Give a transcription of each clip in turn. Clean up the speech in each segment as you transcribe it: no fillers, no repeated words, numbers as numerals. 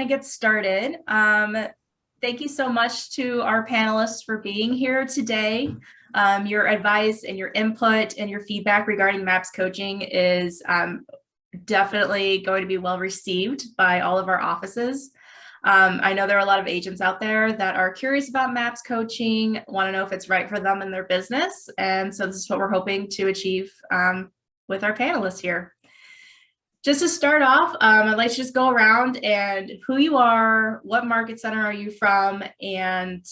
ahead and get started. Thank you so much to our panelists for being here today. Your advice and your input and your feedback regarding MAPS coaching is definitely going to be well received by all of our offices. I know there are a lot of agents out there that are curious about MAPS coaching, want to know if it's right for them and their business. And so this is what we're hoping to achieve with our panelists here. Just to start off, I'd like to just go around and who you are, what market center are you from, and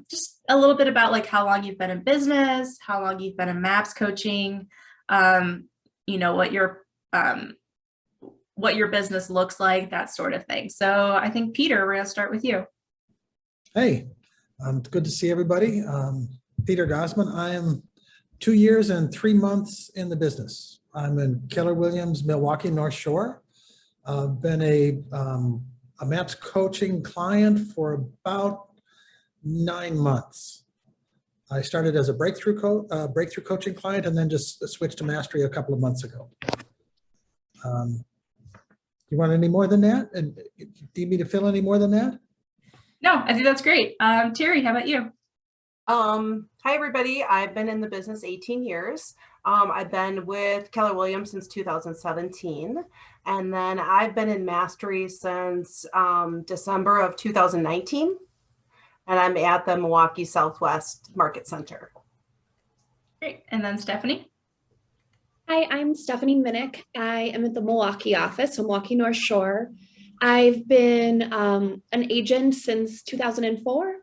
just a little bit about like how long you've been in business, how long you've been in MAPS coaching, you know, what your business looks like, that sort of thing. So I think, Peter, we're going to start with you. Hey, good to see everybody. Peter Gohsman. I am 2 years and 3 months in the business. I'm in Keller Williams, Milwaukee, North Shore. Been a MAPS coaching client for about 9 months. I started as a breakthrough coaching client and then just switched to mastery a couple of months ago. You want any more than that? And do you need me to fill any more than that? No, I think that's great. Terri, how about you? Hi, everybody. I've been in the business 18 years. I've been with Keller Williams since 2017. And then I've been in mastery since December of 2019. And I'm at the Milwaukee Southwest Market Center. Great. And then Stephanie? Hi, I'm Stephanie Minnich. I am at the Milwaukee office, so Milwaukee North Shore. I've been an agent since 2004,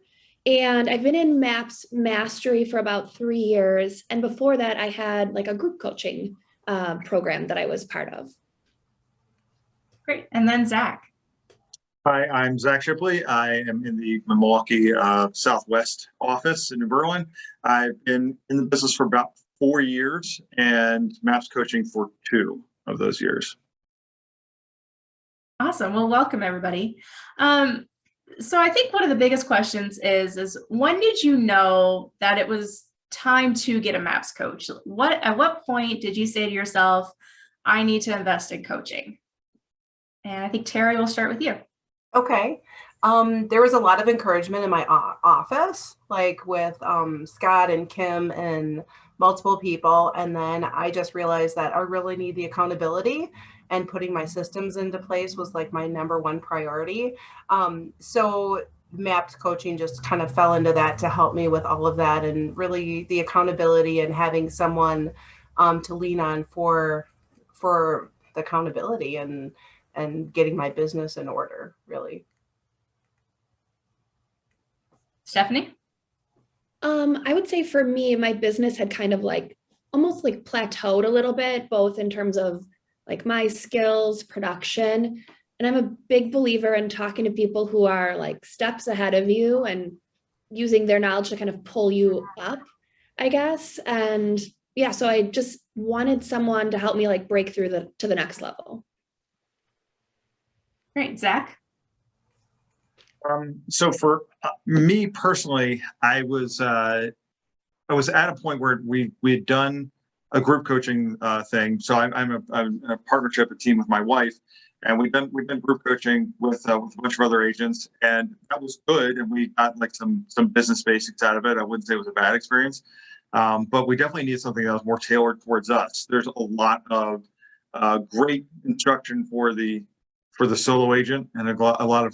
and I've been in MAPS Mastery for about 3 years. And before that, I had like a group coaching program that I was part of. Great. And then Zach. Hi, I'm Zach Shipley. I am in the Milwaukee Southwest office in New Berlin. I've been in the business for about 4 years and MAPS coaching for 2 of those years. Awesome. Well, welcome everybody. So I think one of the biggest questions is when did you know that it was time to get a MAPS coach? At what point did you say to yourself, I need to invest in coaching? And I think Terri, will start with you. Okay. There was a lot of encouragement in my office, like with Scott and Kim and multiple people. And then I just realized that I really need the accountability, and putting my systems into place was like my #1 priority. So MAPS coaching just kind of fell into that to help me with all of that, and really the accountability and having someone to lean on for the accountability and getting my business in order, really. Stephanie? I would say for me, my business had kind of like almost like plateaued a little bit, both in terms of like my skills, production. And I'm a big believer in talking to people who are like steps ahead of you and using their knowledge to kind of pull you up, I guess. And yeah, so I just wanted someone to help me like break through to the next level. Great. Zach? So for me personally, I was at a point where we had done a group coaching thing. So I'm a partnership, a team with my wife, and we've done group coaching with a bunch of other agents, and that was good. And we got like some business basics out of it. I wouldn't say it was a bad experience, but we definitely needed something that was more tailored towards us. There's a lot of great instruction for the solo agent, and a lot of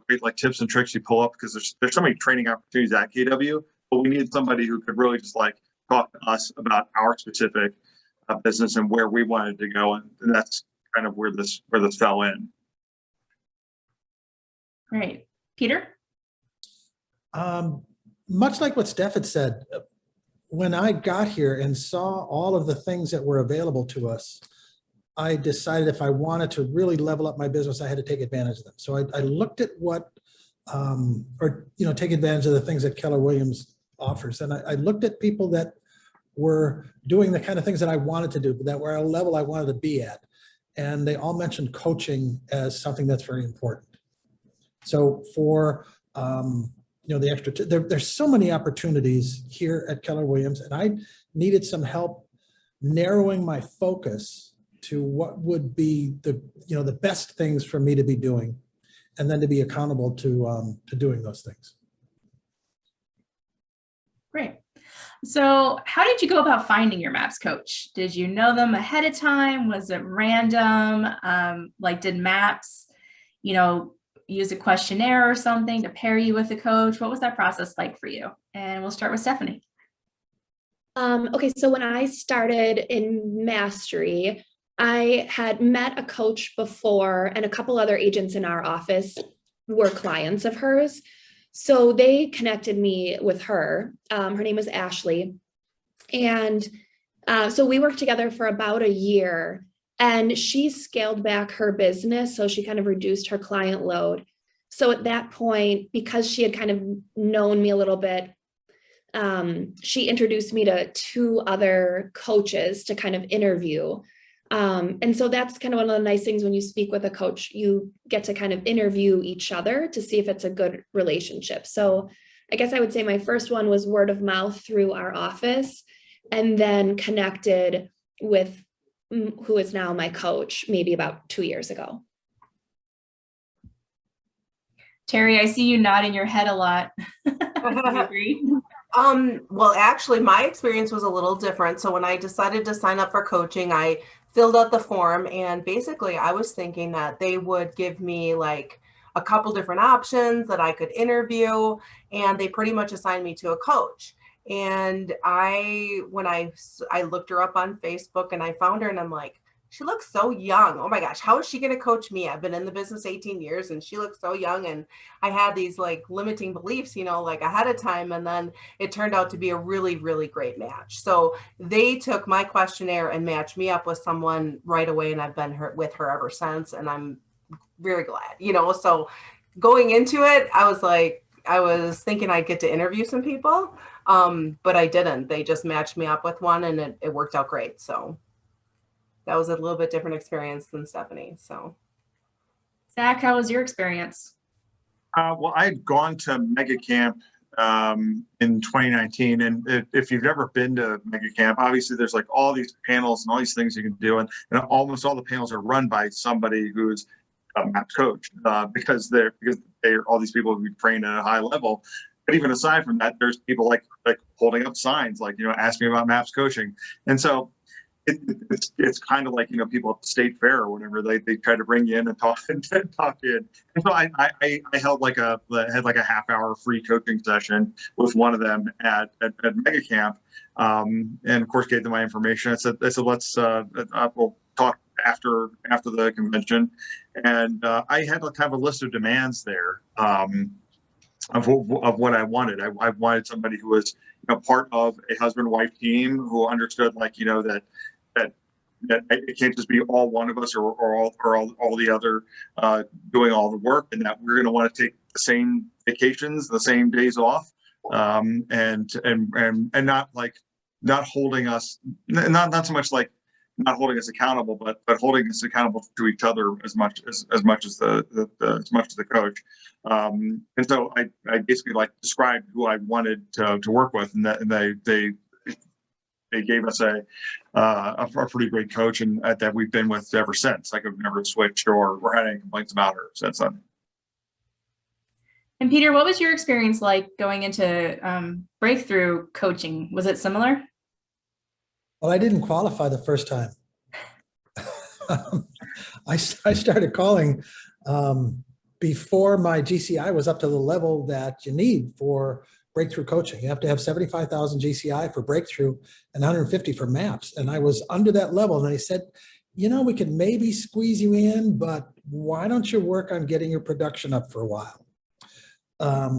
great like tips and tricks you pull up, because there's so many training opportunities at KW, but we needed somebody who could really just like talk to us about our specific business and where we wanted to go, and that's kind of where this fell in. Great. Peter? Much like what Steph had said, when I got here and saw all of the things that were available to us, I decided if I wanted to really level up my business, I had to take advantage of them. So I looked at what, take advantage of the things that Keller Williams offers. And I looked at people that were doing the kind of things that I wanted to do, that were at a level I wanted to be at. And they all mentioned coaching as something that's very important. So for, the extra, there's so many opportunities here at Keller Williams, and I needed some help narrowing my focus to what would be the best things for me to be doing. and then to be accountable to doing those things. Great. So how did you go about finding your MAPS coach? Did you know them ahead of time? Was it random? Like did MAPS, use a questionnaire or something to pair you with a coach? What was that process like for you? And we'll start with Stephanie. Okay, so when I started in Mastery, I had met a coach before, and a couple other agents in our office were clients of hers. So they connected me with her. Her name is Ashley. And so we worked together for about a year, and she scaled back her business. So she kind of reduced her client load. So at that point, because she had kind of known me a little bit, she introduced me to 2 other coaches to kind of interview. And so that's kind of one of the nice things when you speak with a coach, you get to kind of interview each other to see if it's a good relationship. So I guess I would say my first one was word of mouth through our office, and then connected with who is now my coach, maybe about 2 years ago. Terri, I see you nodding your head a lot. Do you agree? Well, actually, my experience was a little different. So when I decided to sign up for coaching, I filled out the form, and basically I was thinking that they would give me like a couple different options that I could interview, and they pretty much assigned me to a coach. And when I looked her up on Facebook and I found her, and I'm like, she looks so young. Oh my gosh, how is she going to coach me? I've been in the business 18 years and she looks so young. And I had these like limiting beliefs, like ahead of time. And then it turned out to be a really, really great match. So they took my questionnaire and matched me up with someone right away. And I've been with her ever since. And I'm very glad, so going into it, I was thinking I'd get to interview some people, but I didn't. They just matched me up with one, and it worked out great. So that was a little bit different experience than Stephanie. So, Zach, how was your experience? Well, I had gone to Mega Camp in 2019, and if you've never been to Mega Camp, obviously there's like all these panels and all these things you can do, and almost all the panels are run by somebody who's a MAPS coach because they're all these people who train at a high level. But even aside from that, there's people like holding up signs like ask me about MAPS coaching, and so. It's kind of like people at the state fair or whatever, they try to bring you in and talk you in. And so I held had like a half-hour free coaching session with one of them at Mega Camp, and of course gave them my information. I said let's we'll talk after the convention, and I had kind of a list of demands there of what I wanted. I wanted somebody who was part of a husband-wife team who understood that it can't just be all one of us or all the other doing all the work, and that we're going to want to take the same vacations, the same days off, and not holding us, not so much like not holding us accountable, but holding us accountable to each other as much as the coach. And so I basically described who I wanted to work with, and they gave us a pretty great coach, and that we've been with ever since. I've never switched or had any complaints about her since then. And Peter, what was your experience like going into breakthrough coaching? Was it similar? Well, I didn't qualify the first time. I started calling before my GCI was up to the level that you need for breakthrough coaching. You have to have 75,000 GCI for breakthrough and 150 for MAPS. And I was under that level. And they said, we could maybe squeeze you in, but why don't you work on getting your production up for a while?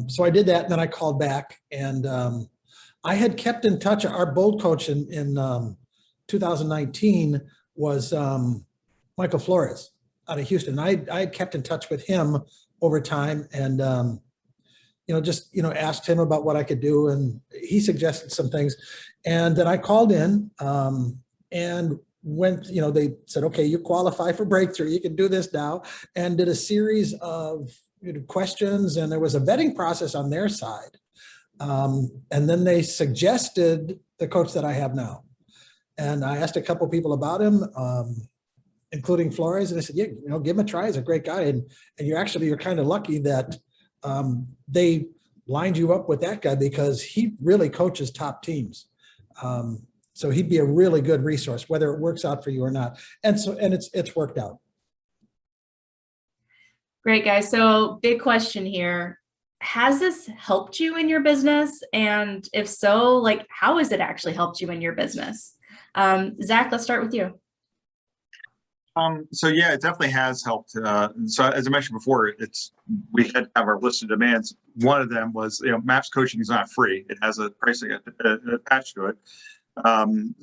So I did that. And then I called back, and I had kept in touch. Our bold coach in 2019 was Michael Flores out of Houston. I had kept in touch with him over time, and asked him about what I could do, and he suggested some things. And then I called in and went, they said, okay, you qualify for breakthrough, you can do this now, and did a series of questions, and there was a vetting process on their side. And then they suggested the coach that I have now. And I asked a couple people about him. including Flores. And I said, yeah, give him a try. He's a great guy. And you're kind of lucky that they lined you up with that guy, because he really coaches top teams. So he'd be a really good resource, whether it works out for you or not. And it's worked out. Great, guys. So big question here. Has this helped you in your business? And if so, like, how has it actually helped you in your business? Zach, let's start with you. So yeah, it definitely has helped. So as I mentioned before, we had to have our list of demands. One of them was, MAPS coaching is not free. It has a pricing attached to it.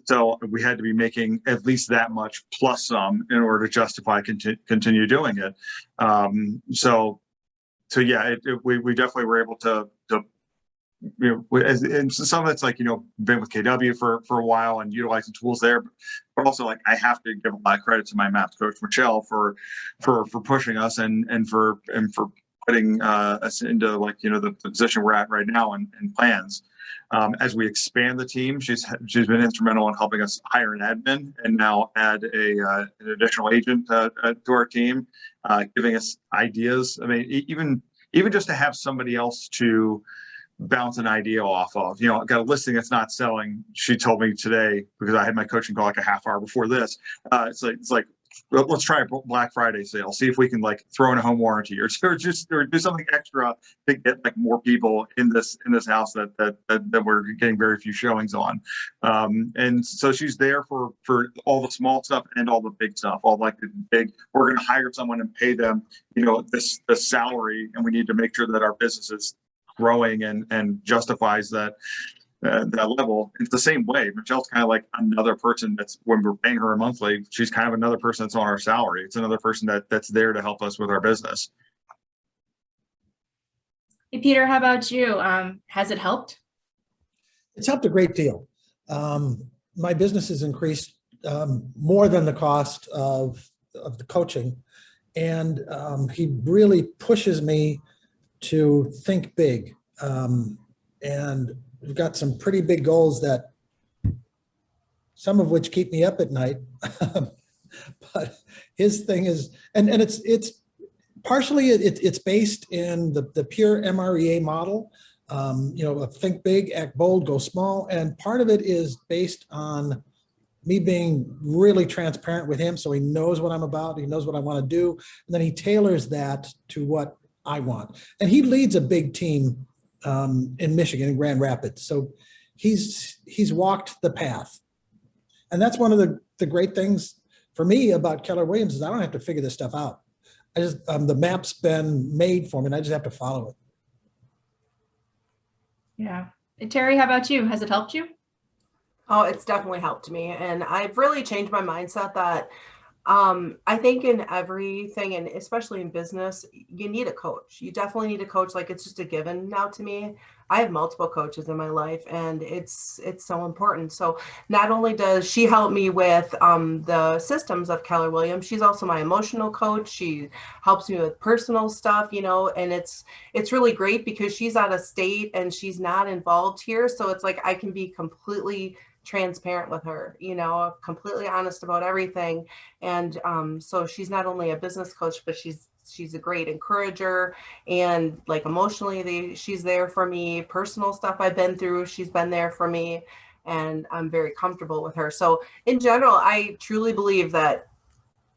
So we had to be making at least that much plus some in order to justify continue doing it. So yeah, we definitely were able to and some of it's like, been with KW for a while and utilizing tools there, but also like I have to give a lot of credit to my MAPS coach, Michelle, for pushing us and for putting us into the position we're at right now and plans. As we expand the team, she's been instrumental in helping us hire an admin and now add an additional agent to our team, giving us ideas. I mean, even just to have somebody else to bounce an idea off of, got a listing that's not selling. She told me today, because I had my coaching call like a half hour before this. It's like let's try a Black Friday sale, see if we can throw in a home warranty or do something extra to get more people in this house that we're getting very few showings on. And so she's there for all the small stuff and all the big stuff, all the big, we're going to hire someone and pay them, this salary. And we need to make sure that our business is growing and justifies that level. It's the same way. Michelle's kind of like another person that's, when we're paying her monthly, she's kind of another person that's on our salary. It's another person that's there to help us with our business. Hey, Peter, how about you? Has it helped? It's helped a great deal. My business has increased more than the cost of the coaching. And he really pushes me to think big. And we've got some pretty big goals that some of which keep me up at night. But his thing is, and it's partially it's based in the pure MREA model, think big, act bold, go small. And part of it is based on me being really transparent with him. So he knows what I'm about. He knows what I want to do. And then he tailors that to what I want. And he leads a big team in Michigan, in Grand Rapids. So he's walked the path. And that's one of the great things for me about Keller Williams is I don't have to figure this stuff out. I just, the map's been made for me and I just have to follow it. Yeah. And Terri, how about you? Has it helped you? Oh, it's definitely helped me. And I've really changed my mindset that I think in everything, and especially in business, you need a coach. You definitely need a coach. Like, it's just a given now to me. I have multiple coaches in my life, and it's so important. So not only does she help me with the systems of Keller Williams, she's also my emotional coach. She helps me with personal stuff, and it's really great because she's out of state and she's not involved here. So it's like I can be completely transparent with her, completely honest about everything. And so she's not only a business coach, but she's a great encourager, and emotionally she's there for me. Personal stuff I've been through, she's been there for me, and I'm very comfortable with her. So in general, I truly believe that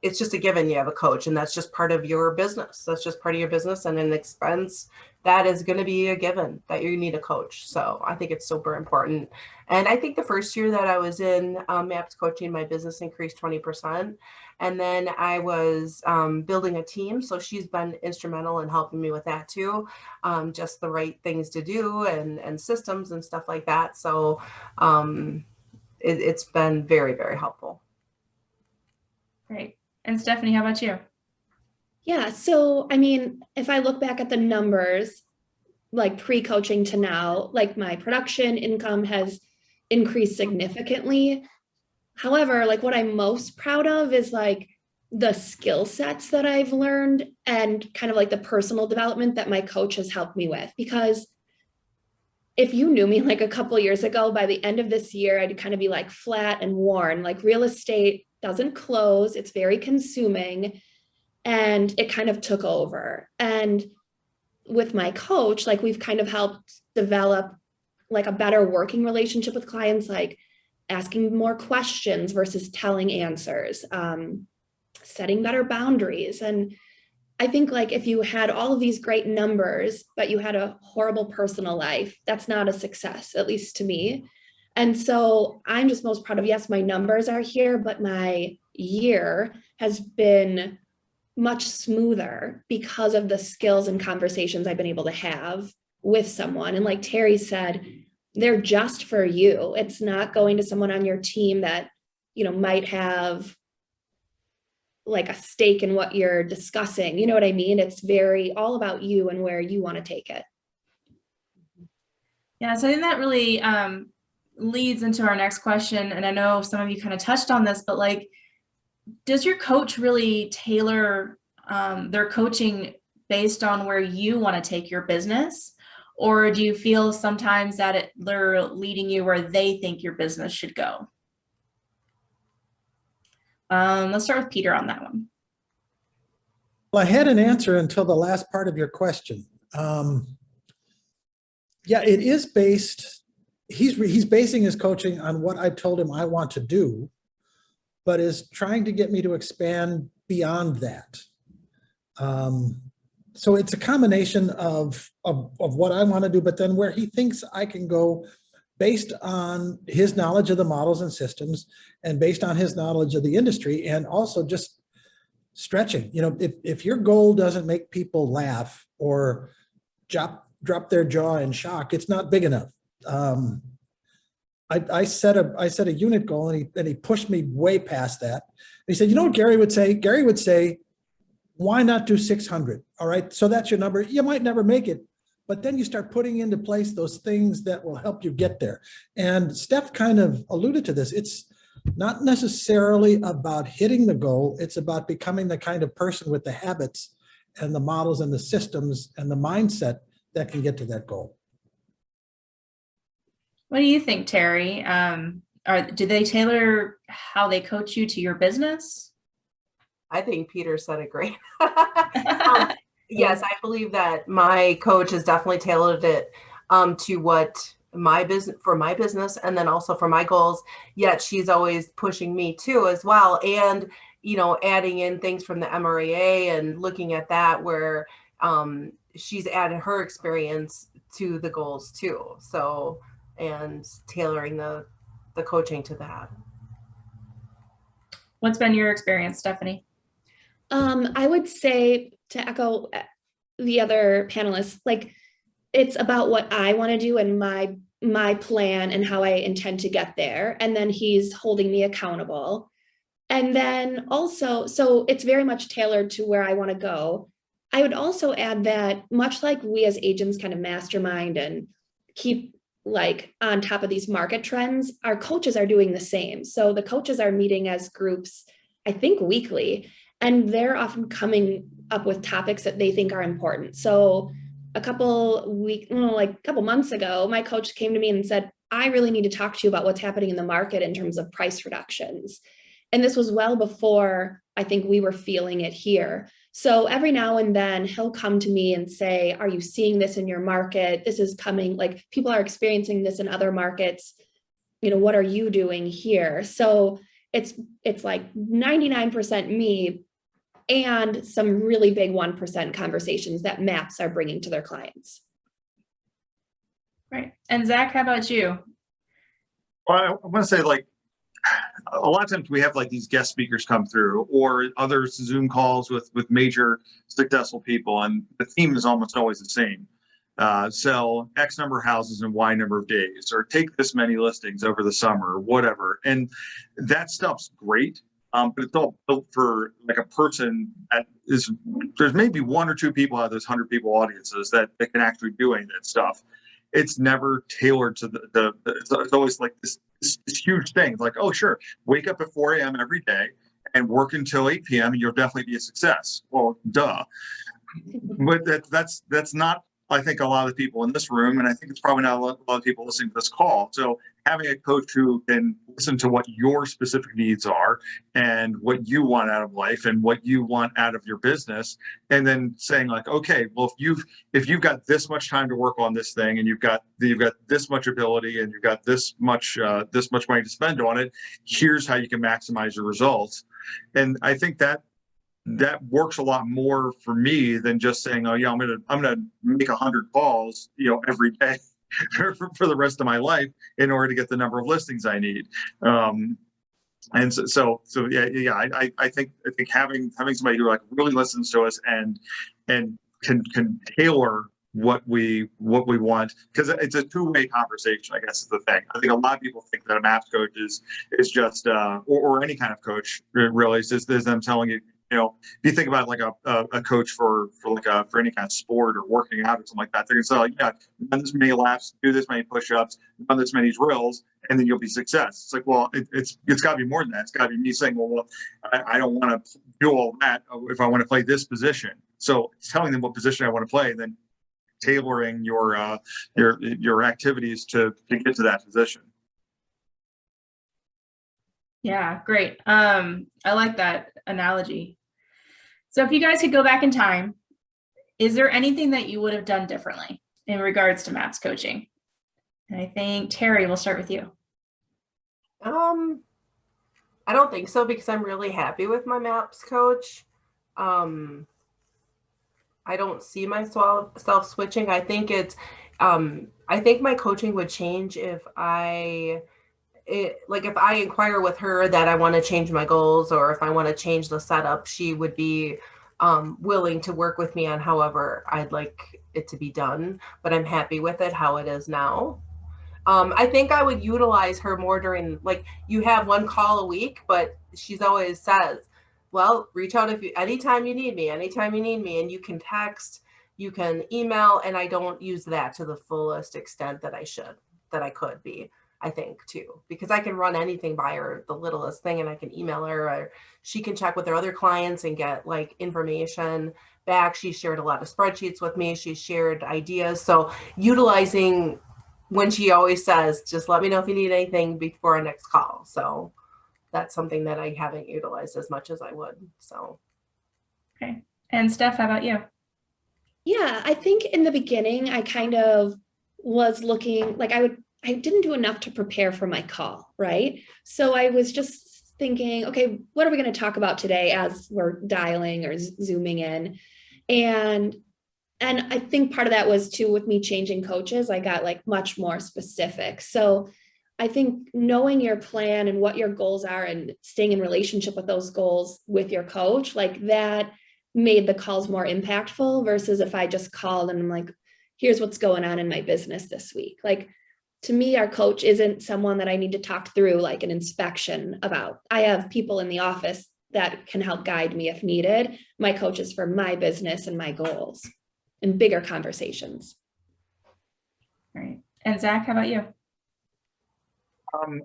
it's just a given you have a coach, and that's just part of your business. That's just part of your business, and an expense that is going to be a given that you need a coach. So I think it's super important. And I think the first year that I was in MAPS coaching, my business increased 20%. And then I was building a team. So she's been instrumental in helping me with that too. Just the right things to do and systems and stuff like that. So it's been very, very helpful. Great. And Stephanie, how about you? Yeah. So, I mean, if I look back at the numbers, pre-coaching to now, my production income has increased significantly. However, what I'm most proud of is the skill sets that I've learned and kind of the personal development that my coach has helped me with. Because if you knew me a couple years ago, by the end of this year, I'd kind of be flat and worn. Real estate doesn't close. It's very consuming. And it kind of took over. And with my coach, like we've kind of helped develop like a better working relationship with clients, like asking more questions versus telling answers, setting better boundaries. And I think like if you had all of these great numbers, but you had a horrible personal life, that's not a success, at least to me. And so I'm just most proud of, yes, my numbers are here, but my year has been much smoother because of the skills and conversations I've been able to have with someone. And like Terri said, they're just for you. It's not going to someone on your team that, you know, might have like a stake in what you're discussing. You know what I mean? It's very all about you and where you want to take it. Yeah, so I think that really leads into our next question. And I know some of you kind of touched on this, but like, does your coach really tailor their coaching based on where you want to take your business? Or do you feel sometimes that they're leading you where they think your business should go? Let's start with Peter on that one. Well, I had an answer until the last part of your question. Yeah, it is based, he's basing his coaching on what I told him I want to do, but is trying to get me to expand beyond that. So it's a combination of what I want to do, but then where he thinks I can go based on his knowledge of the models and systems and based on his knowledge of the industry, and also just stretching. You know, if your goal doesn't make people laugh or drop their jaw in shock, it's not big enough. I set a unit goal, and he pushed me way past that. And he said, you know what Gary would say? Gary would say, why not do 600? All right, so that's your number. You might never make it, but then you start putting into place those things that will help you get there. And Steph kind of alluded to this. It's not necessarily about hitting the goal. It's about becoming the kind of person with the habits and the models and the systems and the mindset that can get to that goal. What do you think, Terri? Do they tailor how they coach you to your business? I think Peter said it great. Yes, I believe that my coach has definitely tailored it to what my business, and then also for my goals. Yet she's always pushing me too as well, and you know, adding in things from the MREA and looking at that where she's added her experience to the goals too. So, and tailoring the coaching to that. What's been your experience, Stephanie? I would say, to echo the other panelists, like it's about what I want to do and my plan and how I intend to get there. And then he's holding me accountable. And then also, so it's very much tailored to where I want to go. I would also add that much like we as agents kind of mastermind and keep like on top of these market trends, our coaches are doing the same. So the coaches are meeting as groups, I think weekly, and they're often coming up with topics that they think are important. So a couple months ago, my coach came to me and said, I really need to talk to you about what's happening in the market in terms of price reductions. And this was well before I think we were feeling it here. So every now and then he'll come to me and say, are you seeing this in your market? This is coming, like people are experiencing this in other markets. You know, what are you doing here? So it's like 99% me and some really big 1% conversations that MAPs are bringing to their clients. Right. And Zach, how about you? Well, I want to say, like, a lot of times we have like these guest speakers come through, or other Zoom calls with major successful people, and the theme is almost always the same. Sell X number of houses in Y number of days, or take this many listings over the summer, or whatever. And that stuff's great. But it's all built for like a person that is, there's maybe one or two people out of those 100 people audiences that can actually do any of that stuff. It's never tailored to it's always like this huge thing. Like, oh, sure, wake up at 4 a.m. every day and work until 8 p.m. and you'll definitely be a success. Well, duh. But that's not, I think, a lot of the people in this room, and I think it's probably not a lot of people listening to this call. So having a coach who can listen to what your specific needs are and what you want out of life and what you want out of your business, and then saying like, okay, well, if you've got this much time to work on this thing, and you've got this much ability, and you've got this much money to spend on it, here's how you can maximize your results. And I think that works a lot more for me than just saying, oh yeah, I'm gonna make 100 calls, every day for the rest of my life in order to get the number of listings I need. And so yeah, I think having somebody who like really listens to us and can tailor what we want, because it's a two-way conversation, I guess is the thing. I think a lot of people think that a MAPS coach is just or any kind of coach really is them telling you, if you think about like a coach for any kind of sport or working out or something like that, they're gonna say like, yeah, run this many laps, do this many push-ups, run this many drills, and then you'll be success. It's like, well, it's got to be more than that. It's got to be me saying, well, I don't want to do all that if I want to play this position. So telling them what position I want to play, and then tailoring your activities to get to that position. Yeah, great. I like that analogy. So if you guys could go back in time, is there anything that you would have done differently in regards to MAPS coaching? And I think Terri, we'll start with you. I don't think so, because I'm really happy with my MAPS coach. I don't see myself switching. I think I think my coaching would change if if I inquire with her that I want to change my goals, or if I want to change the setup, she would be willing to work with me on however I'd like it to be done. But I'm happy with it how it is now. I think I would utilize her more during, like, you have one call a week, but she's always says, well, reach out anytime you need me, and you can text, you can email, and I don't use that to the fullest extent that I could be. I think too, because I can run anything by her, the littlest thing, and I can email her, or she can check with her other clients and get like information back. She shared a lot of spreadsheets with me. She shared ideas. So utilizing, when she always says, just let me know if you need anything before our next call. So that's something that I haven't utilized as much as I would. So. Okay. And Steph, how about you? Yeah, I think in the beginning, I kind of was looking like I didn't do enough to prepare for my call, right? So I was just thinking, okay, what are we going to talk about today as we're dialing or zooming in? And I think part of that was too, with me changing coaches, I got like much more specific. So I think knowing your plan and what your goals are and staying in relationship with those goals with your coach, like that made the calls more impactful versus if I just called and I'm like, here's what's going on in my business this week. Like, to me, our coach isn't someone that I need to talk through like an inspection about. I have people in the office that can help guide me if needed. My coach is for my business and my goals and bigger conversations. All right. And Zach, how about you?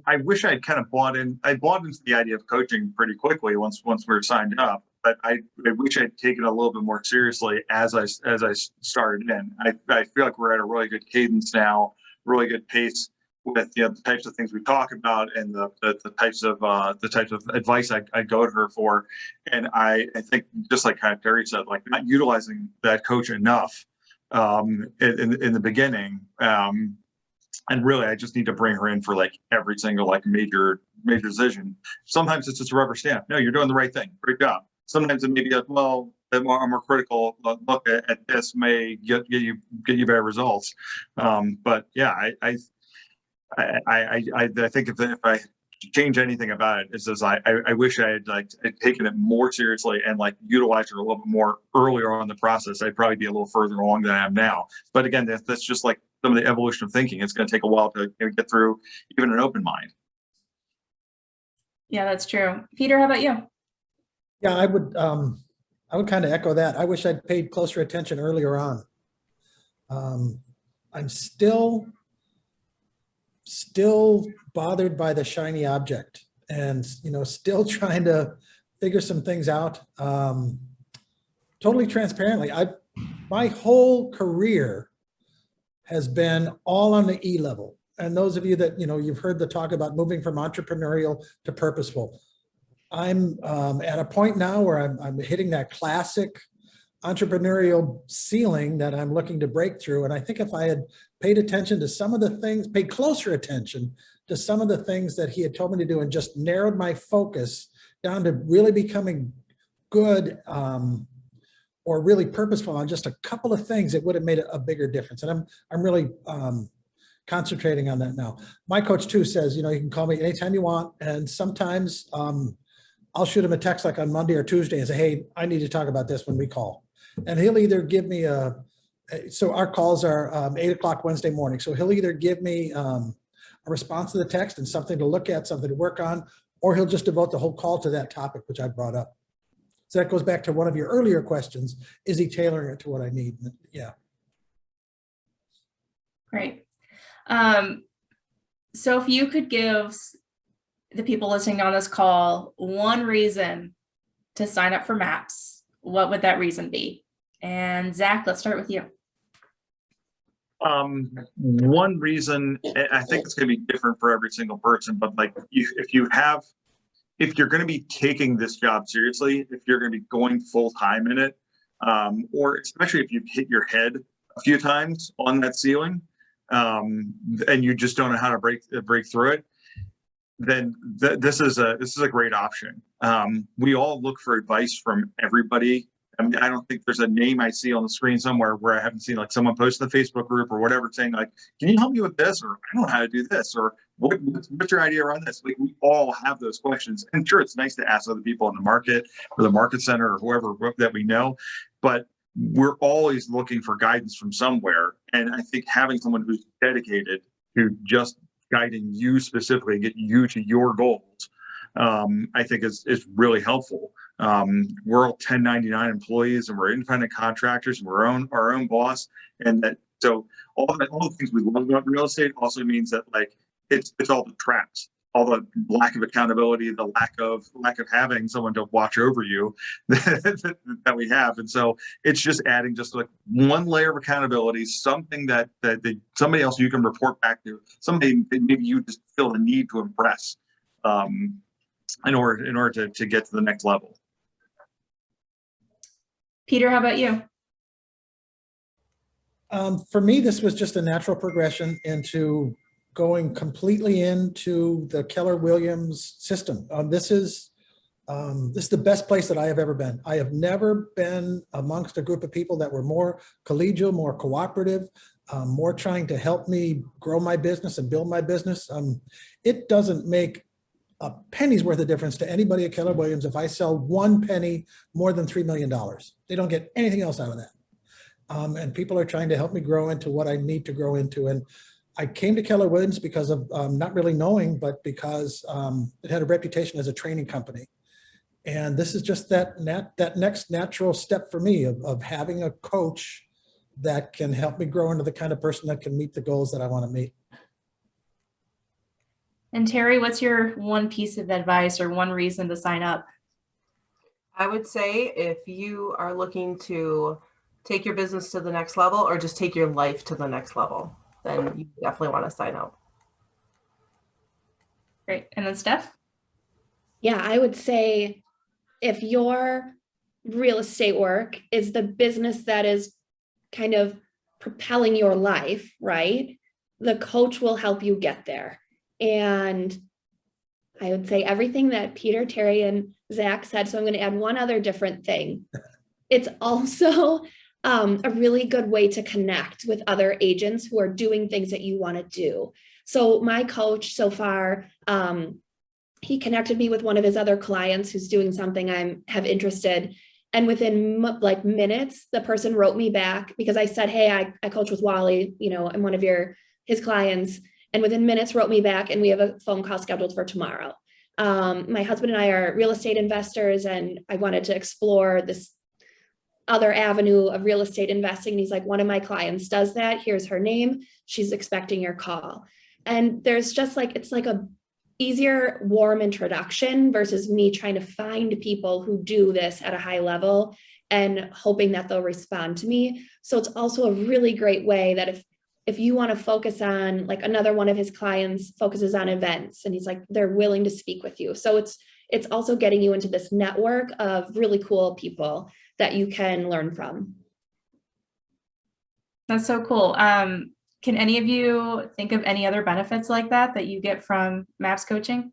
I wish I'd kind of bought into the idea of coaching pretty quickly once we were signed up, but I wish I'd taken it a little bit more seriously as I started in. I feel like we're at a really good cadence now, really good pace with the types of things we talk about and the types of advice I go to her for. And I think, just like kind of Terri said, like not utilizing that coach enough in the beginning. And really, I just need to bring her in for like every single like major decision. Sometimes it's just a rubber stamp. No, you're doing the right thing. Great job. Sometimes it may be like, well, a more critical look at this may get you better results. But yeah, I think if I change anything about it, is I wish I had taken it more seriously and like utilized it a little bit more earlier on in the process. I'd probably be a little further along than I am now. But again, that's just like some of the evolution of thinking. It's going to take a while to get through even an open mind. Yeah, that's true. Peter, how about you? Yeah, I would kind of echo that. I wish I'd paid closer attention earlier on. I'm still bothered by the shiny object and, still trying to figure some things out. Totally transparently, my whole career has been all on the E level. and those of you that, you've heard the talk about moving from entrepreneurial to purposeful. I'm at a point now where I'm hitting that classic entrepreneurial ceiling that I'm looking to break through. And I think if I had paid attention to some of the things, paid closer attention to some of the things that he had told me to do and just narrowed my focus down to really becoming good or really purposeful on just a couple of things, it would have made a bigger difference. And I'm really concentrating on that now. My coach too says, you can call me anytime you want. And sometimes I'll shoot him a text like on Monday or Tuesday and say, hey, I need to talk about this when we call. And he'll either give me so our calls are 8:00 Wednesday morning. So he'll either give me a response to the text and something to look at, something to work on, or he'll just devote the whole call to that topic, which I brought up. So that goes back to one of your earlier questions. Is he tailoring it to what I need? Yeah. Great. So if you could give the people listening on this call one reason to sign up for MAPS, what would that reason be? And Zach, let's start with you. One reason, and I think it's going to be different for every single person, but like if you're going to be taking this job seriously, if you're going to be going full time in it, or especially if you've hit your head a few times on that ceiling, and you just don't know how to break through it, then this is a great option. We all look for advice from everybody. I mean, I don't think there's a name I see on the screen somewhere where I haven't seen like someone post in the Facebook group or whatever saying like, can you help me with this? Or I don't know how to do this, or what's your idea around this? Like, we all have those questions. And sure, it's nice to ask other people in the market or the market center or whoever that we know, but we're always looking for guidance from somewhere. And I think having someone who's dedicated to just guiding you specifically, get you to your goals, I think is really helpful. We're all 1099 employees and we're independent contractors and we're our own boss. And that, so all the things we love about real estate also means that like, it's all the traps, all the lack of accountability, the lack of having someone to watch over you that we have. And so it's just adding just like one layer of accountability, something that somebody else you can report back to, somebody that maybe you just feel the need to impress in order to get to the next level. Peter, how about you? For me, this was just a natural progression into going completely into the Keller Williams system. This is the best place that I have ever been. I have never been amongst a group of people that were more collegial, more cooperative, more trying to help me grow my business and build my business. It doesn't make a penny's worth of difference to anybody at Keller Williams if I sell one penny more than $3 million. They don't get anything else out of that. And people are trying to help me grow into what I need to grow into. And I came to Keller Williams because of not really knowing, but because it had a reputation as a training company. And this is just that next natural step for me of having a coach that can help me grow into the kind of person that can meet the goals that I want to meet. And Terri, what's your one piece of advice or one reason to sign up? I would say if you are looking to take your business to the next level or just take your life to the next level, then you definitely want to sign up. Great. And then Steph? Yeah, I would say if your real estate work is the business that is kind of propelling your life, right? The coach will help you get there. And I would say everything that Peter, Terri, and Zach said. So I'm going to add one other different thing. It's also a really good way to connect with other agents who are doing things that you want to do. So my coach so far, he connected me with one of his other clients who's doing something I have interested. And within like minutes, the person wrote me back because I said, hey, I coach with Wally, I'm one of his clients. And within minutes wrote me back and we have a phone call scheduled for tomorrow. My husband and I are real estate investors and I wanted to explore this other avenue of real estate investing. And he's like, one of my clients does that. Here's her name. She's expecting your call. And there's just like, it's like a easier, warm introduction versus me trying to find people who do this at a high level and hoping that they'll respond to me. So it's also a really great way that if if you want to focus on, like, another one of his clients focuses on events, and he's like, they're willing to speak with you. So it's also getting you into this network of really cool people that you can learn from. That's so cool. Can any of you think of any other benefits like that you get from MAPS coaching?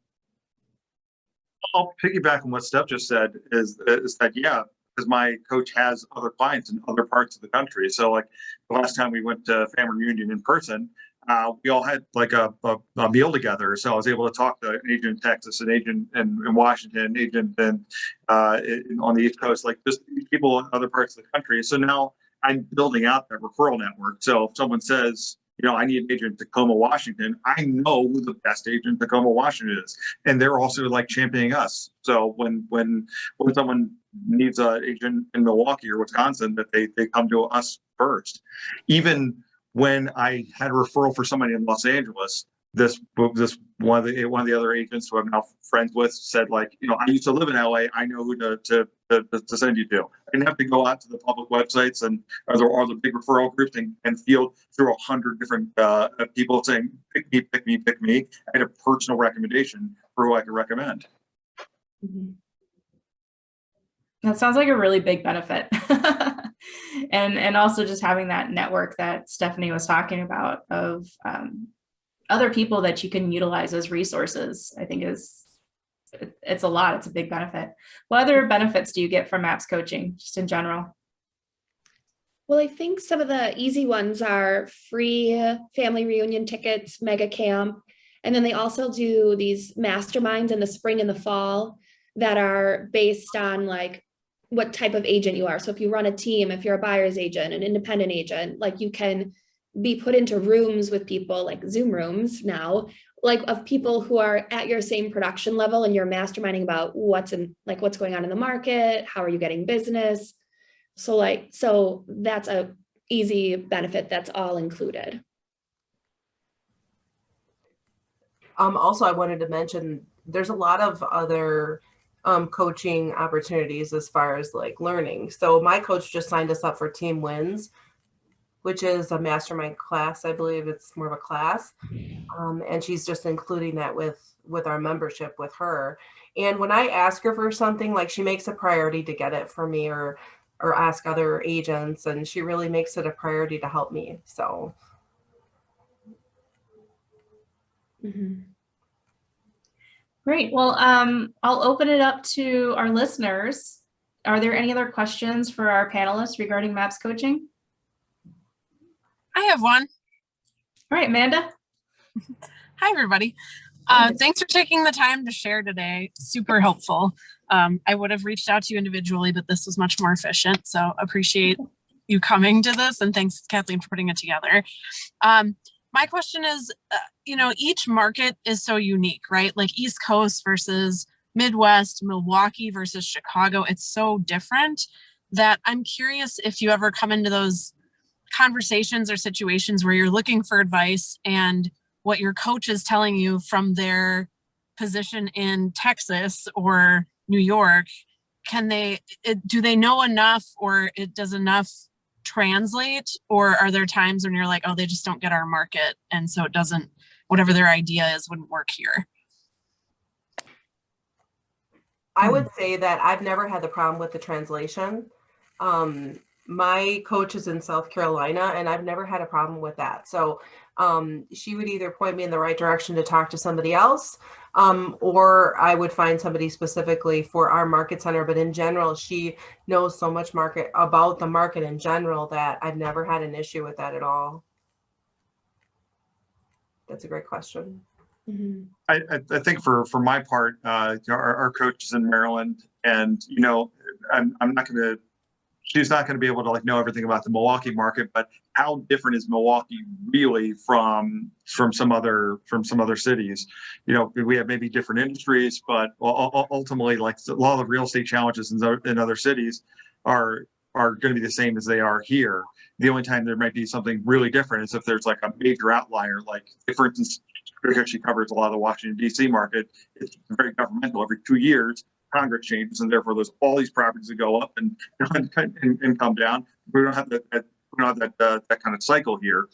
I'll piggyback on what Steph just said is that, yeah, because my coach has other clients in other parts of the country. So like the last time we went to family reunion in person, we all had like a meal together. So I was able to talk to an agent in Texas, an agent in Washington, an agent on the East Coast, like just people in other parts of the country. So now I'm building out that referral network. So if someone says, I need an agent in Tacoma, Washington, I know who the best agent in Tacoma, Washington is. And they're also like championing us. So when someone needs an agent in Milwaukee or Wisconsin, that they come to us first. Even when I had a referral for somebody in Los Angeles, this one of the other agents who I'm now friends with said, like, I used to live in LA. I know who to send you to. I didn't have to go out to the public websites and or the big referral groups and field through 100 different people saying, pick me, pick me, pick me. I had a personal recommendation for who I could recommend. Mm-hmm. That sounds like a really big benefit. and also just having that network that Stephanie was talking about of other people that you can utilize as resources, I think it's a lot. It's a big benefit. What other benefits do you get from MAPS coaching, just in general? Well, I think some of the easy ones are free family reunion tickets, mega camp. And then they also do these masterminds in the spring and the fall that are based on like what type of agent you are. So if you run a team, if you're a buyer's agent, an independent agent, like you can be put into rooms with people, like Zoom rooms now, like of people who are at your same production level, and you're masterminding about what's going on in the market, how are you getting business. So that's a easy benefit that's all included. Also, I wanted to mention there's a lot of other coaching opportunities as far as like learning. So my coach just signed us up for Team Wins, which is a mastermind class. I believe it's more of a class. And she's just including that with our membership with her. And when I ask her for something, like she makes a priority to get it for me or ask other agents, and she really makes it a priority to help me. So. Mm-hmm. Great. Well, I'll open it up to our listeners. Are there any other questions for our panelists regarding MAPS coaching? I have one. All right, Amanda. Hi, everybody. Thanks for taking the time to share today. Super helpful. I would have reached out to you individually, but this was much more efficient. So appreciate you coming to this, and thanks, Kathleen, for putting it together. My question is, each market is so unique, right? Like East Coast versus Midwest, Milwaukee versus Chicago. It's so different that I'm curious if you ever come into those conversations or situations where you're looking for advice and what your coach is telling you from their position in Texas or New York, do they know enough, or does enough translate, or are there times when you're like, oh, they just don't get our market, and so it doesn't, whatever their idea is wouldn't work here? I would say that I've never had the problem with the translation. My coach is in South Carolina, and I've never had a problem with that. So she would either point me in the right direction to talk to somebody else, or I would find somebody specifically for our market center. But in general, she knows so much about the market in general that I've never had an issue with that at all. That's a great question. Mm-hmm. I think for my part, our coach is in Maryland, and she's not going to be able to know everything about the Milwaukee market, but how different is Milwaukee really from some other cities? We have maybe different industries, but ultimately, like a lot of the real estate challenges in other cities are going to be the same as they are here. The only time there might be something really different is if there's like a major outlier, like for instance, she covers a lot of the Washington, D.C. market. It's very governmental. Every 2 years, Congress changes, and therefore there's all these properties that go up and come down. We don't have working on that kind of cycle here.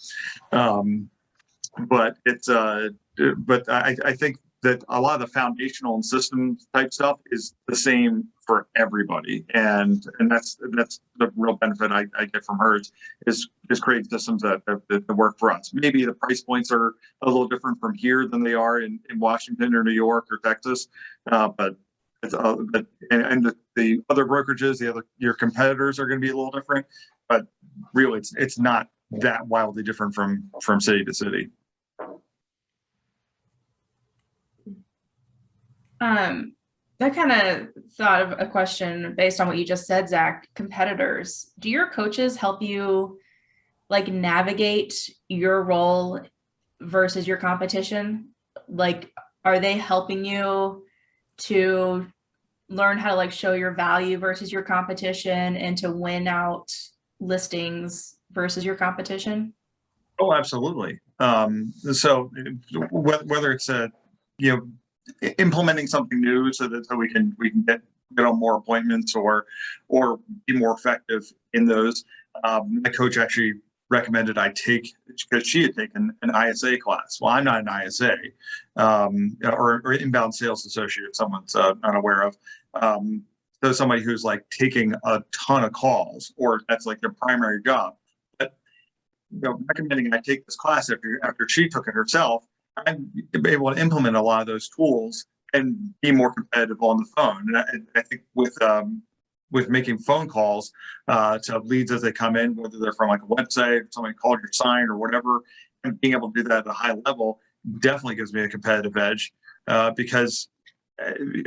But it's but I think that a lot of the foundational and system type stuff is the same for everybody, and that's the real benefit I get from hers is creating systems that work for us. Maybe the price points are a little different from here than they are in Washington or New York or Texas, but it's and the other brokerages, your competitors are going to be a little different, but really it's not that wildly different from city to city. I kind of thought of a question based on what you just said, Zach. Competitors, do your coaches help you like navigate your role versus your competition? Like, are they helping you to learn how to like show your value versus your competition and to win out listings versus your competition? Oh, absolutely. So whether it's implementing something new so we can get on more appointments or be more effective in those. My coach actually recommended I take, because she had taken an ISA class. Well, I'm not an ISA or inbound sales associate, someone's unaware of. So somebody who's like taking a ton of calls, or that's like their primary job. But recommending I take this class after she took it herself, I'm able to implement a lot of those tools and be more competitive on the phone. And I think with making phone calls to leads as they come in, whether they're from like a website, somebody called your sign or whatever, and being able to do that at a high level definitely gives me a competitive edge because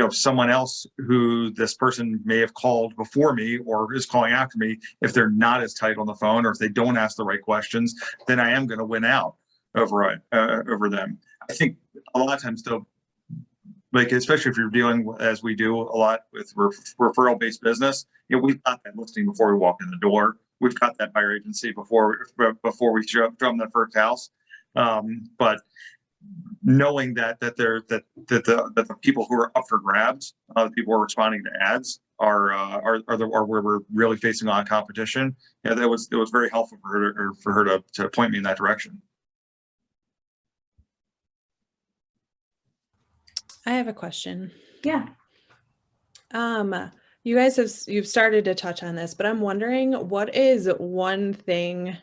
someone else who this person may have called before me or is calling after me, if they're not as tight on the phone or if they don't ask the right questions, then I am going to win out over them. I think a lot of times though, like especially if you're dealing as we do a lot with referral based business, we've got that listing before we walk in the door. We've got that buyer agency before we show them the first house. But knowing that the people who are up for grabs, the people who are responding to ads are where we're really facing on competition. Yeah, it was very helpful for her to point me in that direction. I have a question. Yeah. You guys you've started to touch on this, but I'm wondering what is one thing,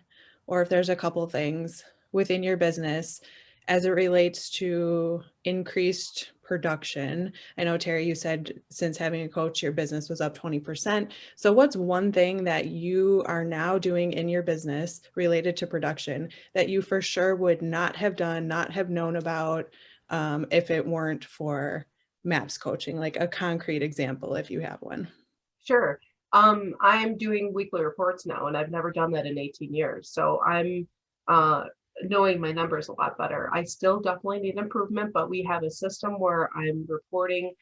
or if there's a couple things within your business as it relates to increased production. I know, Terri, you said since having a coach, your business was up 20%. So what's one thing that you are now doing in your business related to production that you for sure would not have done, not have known about if it weren't for MAPS coaching, like a concrete example, if you have one? Sure. I'm doing weekly reports now, and I've never done that in 18 years. So I'm knowing my numbers a lot better. I still definitely need improvement, but we have a system where I'm reporting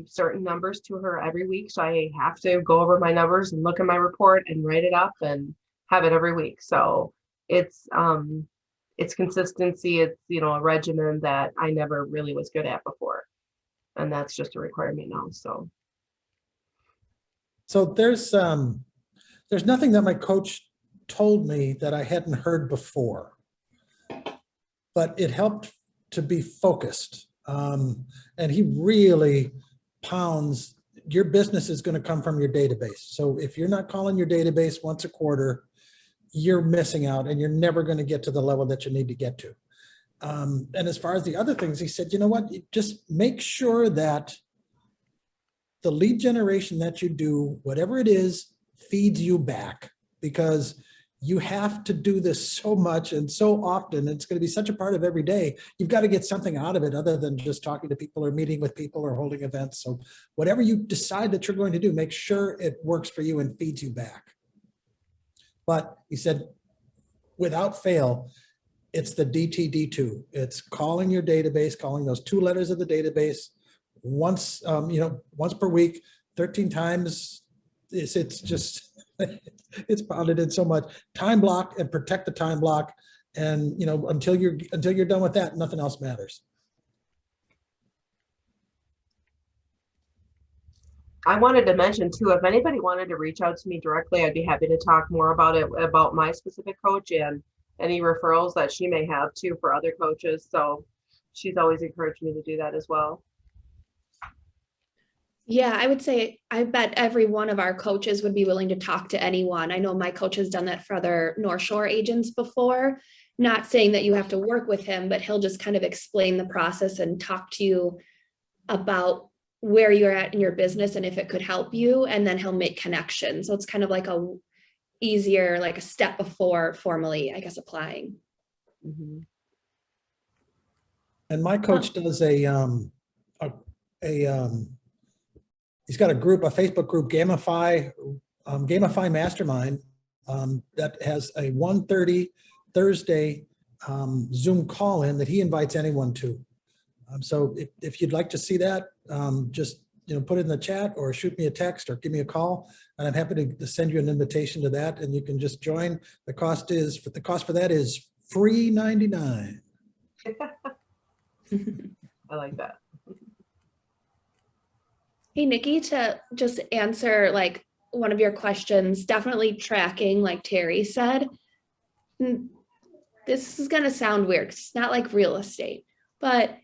certain numbers to her every week. So I have to go over my numbers and look at my report and write it up and have it every week. So it's consistency. It's, a regimen that I never really was good at before. And that's just a requirement now. So there's nothing that my coach told me that I hadn't heard before, but it helped to be focused. And he really pounds, your business is going to come from your database. So if you're not calling your database once a quarter, you're missing out and you're never going to get to the level that you need to get to. And as far as the other things, he said, you know what, just make sure that the lead generation that you do, whatever it is, feeds you back, because you have to do this so much and so often. It's going to be such a part of every day. You've got to get something out of it other than just talking to people or meeting with people or holding events. So whatever you decide that you're going to do, make sure it works for you and feeds you back. But he said, without fail, it's the DTD2. It's calling your database, calling those 2 letters of the database once, once per week, 13 times. It's just, it's pounded in so much. Time block and protect the time block. And, until you're done with that, nothing else matters. I wanted to mention too, if anybody wanted to reach out to me directly, I'd be happy to talk more about it, about my specific coach and any referrals that she may have too for other coaches. So she's always encouraged me to do that as well. Yeah, I would say, I bet every one of our coaches would be willing to talk to anyone. I know my coach has done that for other North Shore agents before. Not saying that you have to work with him, but he'll just kind of explain the process and talk to you about where you're at in your business and if it could help you, and then he'll make connections. So it's kind of like a easier, like a step before formally, I guess, applying. Mm-hmm. And my coach does he's got a group, a Facebook group, Gamify Mastermind, that has a 1:30 Thursday Zoom call in that he invites anyone to. So if you'd like to see that, just put it in the chat or shoot me a text or give me a call, and I'm happy to send you an invitation to that, and you can just join. The cost for that is free $99. I like that. Hey, Nikki, to just answer like one of your questions, definitely tracking, like Terry said. This is going to sound weird. It's not like real estate, but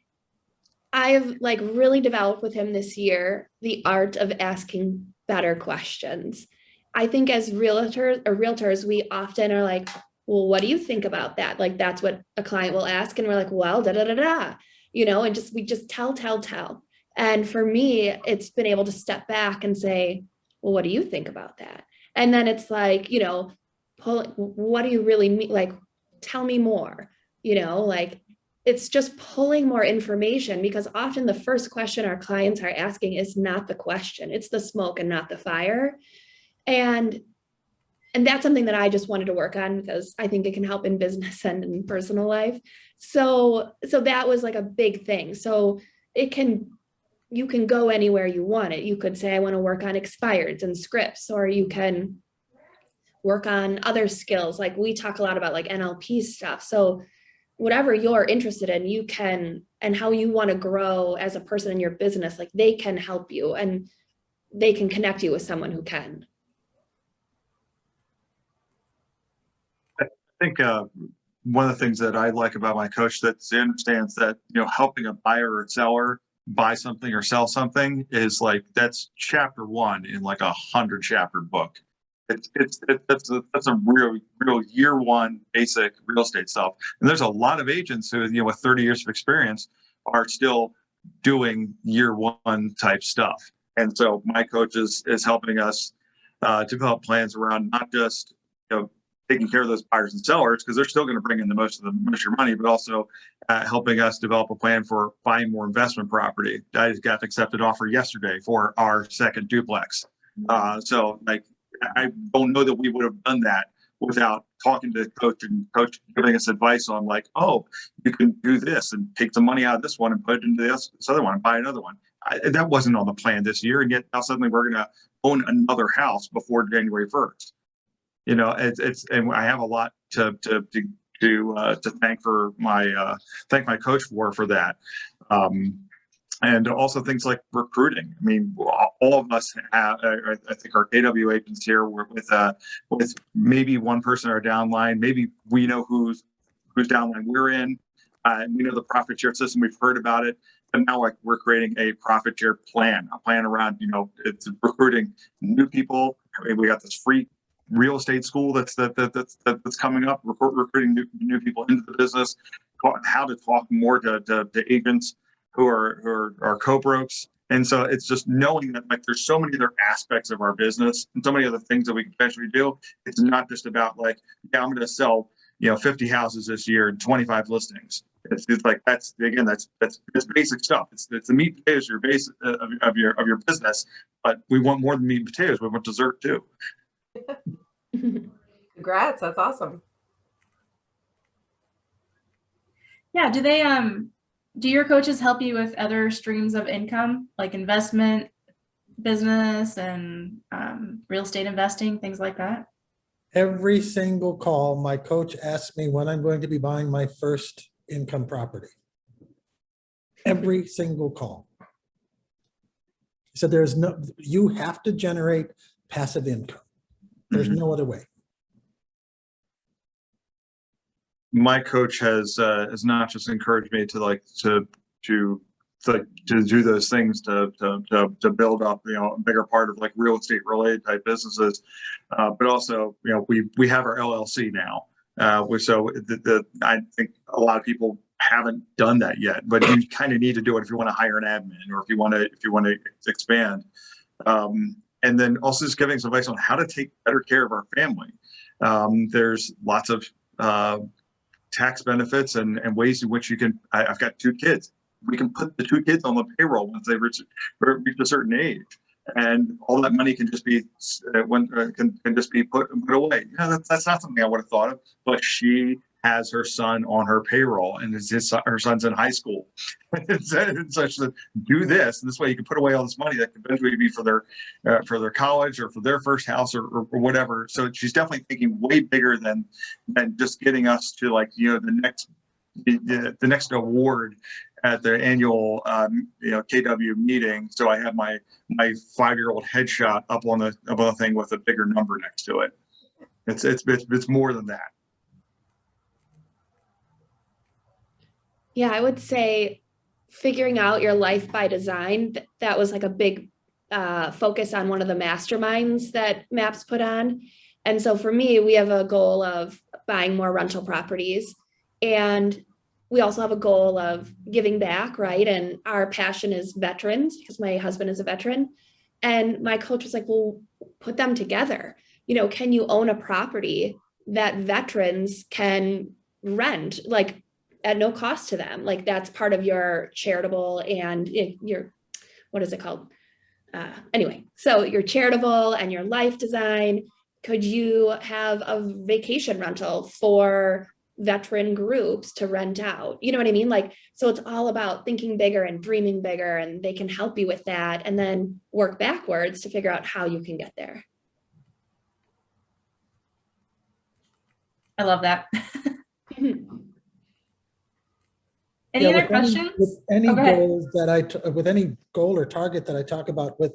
I've like really developed with him this year the art of asking better questions. I think as realtors, we often are like, well, what do you think about that? Like, that's what a client will ask. And we're like, well, da da da da, and we just tell. And for me, it's been able to step back and say, well, what do you think about that? And then it's like, what do you really mean? Like, tell me more, like, it's just pulling more information, because often the first question our clients are asking is not the question, it's the smoke and not the fire. And that's something that I just wanted to work on, because I think it can help in business and in personal life. So that was like a big thing. So you can go anywhere you want it. You could say, I want to work on expireds and scripts, or you can work on other skills. Like we talk a lot about like NLP stuff. So whatever you're interested in, you can, and how you want to grow as a person in your business, like they can help you and they can connect you with someone who can. I think one of the things that I like about my coach, that he understands that, helping a buyer or seller buy something or sell something is like, that's chapter 1 in like 100 chapter book. That's a real year 1 basic real estate stuff. And there's a lot of agents who, with 30 years of experience are still doing year 1 type stuff. And so my coach is helping us develop plans around not just, taking care of those buyers and sellers, because they're still going to bring in the most of your money, but also helping us develop a plan for buying more investment property. I just got an accepted offer yesterday for our second duplex. So like, I don't know that we would have done that without talking to the coach and coach giving us advice on like, oh, you can do this and take the money out of this one and put it into this other one and buy another one. That wasn't on the plan this year. And yet now suddenly we're going to own another house before January 1st. It's and I have a lot to thank for thank my coach for that. And also things like recruiting. I mean, all of us have, I think our KW agents here with maybe one person in our downline, maybe we know whose downline we're in. We know the profit share system, we've heard about it. And now we're creating a profit share plan, a plan around, it's recruiting new people. I mean, we got this free real estate school that's coming up, recruiting new people into the business, how to talk more to agents who are co-brokes. And so it's just knowing that like there's so many other aspects of our business and so many other things that we can potentially do. It's not just about like, yeah, I'm going to sell 50 houses this year and 25 listings. It's like that's basic stuff. It's the meat and potatoes your base of your business, but we want more than meat and potatoes. We want dessert too. Congrats, that's awesome. Yeah, do your coaches help you with other streams of income, like investment, business, and real estate investing, things like that? Every single call, my coach asks me when I'm going to be buying my first income property. Every single call. He said, you have to generate passive income. There's no other way. My coach has not just encouraged me to do those things to build up, a bigger part of like real estate related type businesses, but also, we have our LLC now. So I think a lot of people haven't done that yet, but you kind of need to do it if you want to hire an admin or if you want to expand. And then also just giving some advice on how to take better care of our family. There's lots of tax benefits and ways in which you can. I've got 2 kids. We can put the 2 kids on the payroll once they reach a certain age, and all that money can just be can just be put away. That's not something I would have thought of, but she has her son on her payroll, and her son's in high school. And such that do this, and this way you can put away all this money that could eventually be for their college or for their first house or whatever. So she's definitely thinking way bigger than just getting us to the next award at the annual KW meeting. So I have my 5-year-old headshot up on the thing with a bigger number next to it. It's more than that. Yeah, I would say figuring out your life by design, that was like a big focus on one of the masterminds that MAPS put on. And so for me, we have a goal of buying more rental properties, and we also have a goal of giving back, right? And our passion is veterans, because my husband is a veteran. And my coach was like, well, put them together. Can you own a property that veterans can rent, like at no cost to them? Like that's part of your charitable and your, what is it called? Anyway, so your charitable and your life design. Could you have a vacation rental for veteran groups to rent out? You know what I mean? Like, so it's all about thinking bigger and dreaming bigger, and they can help you with that and then work backwards to figure out how you can get there. I love that. Any Yeah, other questions? With any Oh, go ahead. goals with any goal or target that I talk about with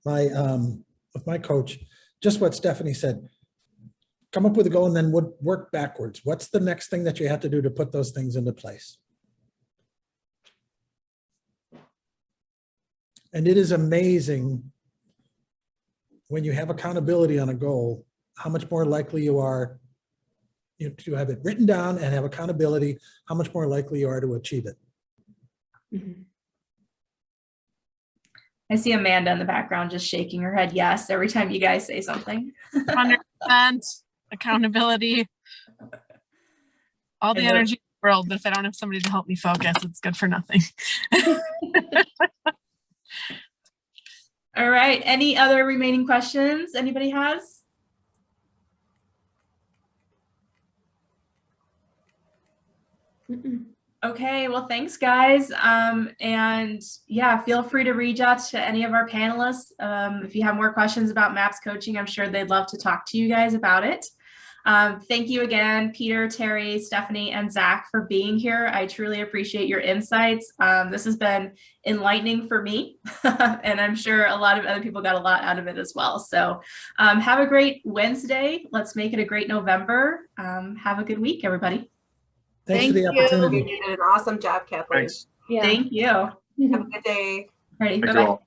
my coach, just what Stephanie said, come up with a goal and then work backwards. What's the next thing that you have to do to put those things into place? And it is amazing when you have accountability on a goal, how much more likely you are to have it written down and have accountability, how much more likely you are to achieve it. Mm-hmm. I see Amanda in the background just shaking her head yes every time you guys say something. 100% accountability, all the energy in the world, but if I don't have somebody to help me focus, it's good for nothing. All right, any other remaining questions anybody has? Mm-mm. Okay, well, thanks, guys. And yeah, feel free to reach out to any of our panelists. If you have more questions about MAPS coaching, I'm sure they'd love to talk to you guys about it. Thank you again, Peter, Terry, Stephanie, and Zach for being here. I truly appreciate your insights. This has been enlightening for me, and I'm sure a lot of other people got a lot out of it as well. So have a great Wednesday. Let's make it a great November. Have a good week, everybody. Thanks for the opportunity. You did an awesome job, Kathleen. Thanks. Yeah. Thank you. Have a good day. Ready, Thank you bye-bye. all.